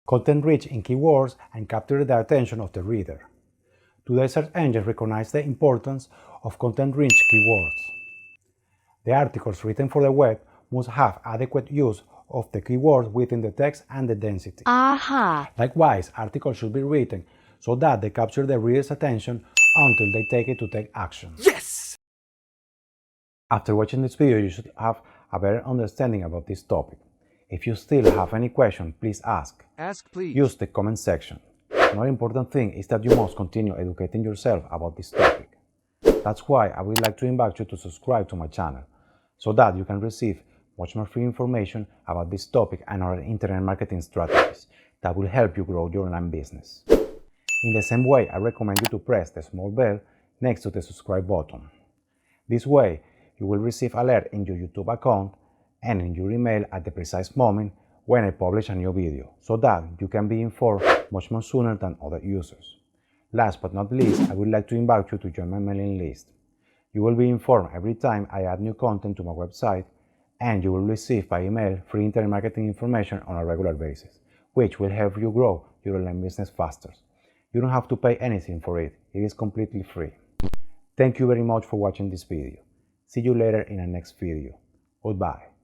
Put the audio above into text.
Content rich in keywords and capture the attention of the reader. Today search engines recognize the importance of content-rich keywords. The articles written for the web must have adequate use of the keywords within the text and the density. Likewise, articles should be written so that they capture the reader's attention until they take it to take action. Yes! After watching this video, you should have a better understanding about this topic. If you still have any question, please ask. Ask, please. Use the comment section. Another important thing is that you must continue educating yourself about this topic. That's why I would like to invite you to subscribe to my channel, so that you can receive much more free information about this topic and other internet marketing strategies that will help you grow your online business. In the same way, I recommend you to press the small bell next to the subscribe button. This way, you will receive alert in your YouTube account and in your email at the precise moment when I publish a new video, so that you can be informed much more sooner than other users. Last but not least, I would like to invite you to join my mailing list. You will be informed every time I add new content to my website, and you will receive by email free internet marketing information on a regular basis, which will help you grow your online business faster. You don't have to pay anything for it. It is completely free. Thank you very much for watching this video. See you later in the next video. Goodbye.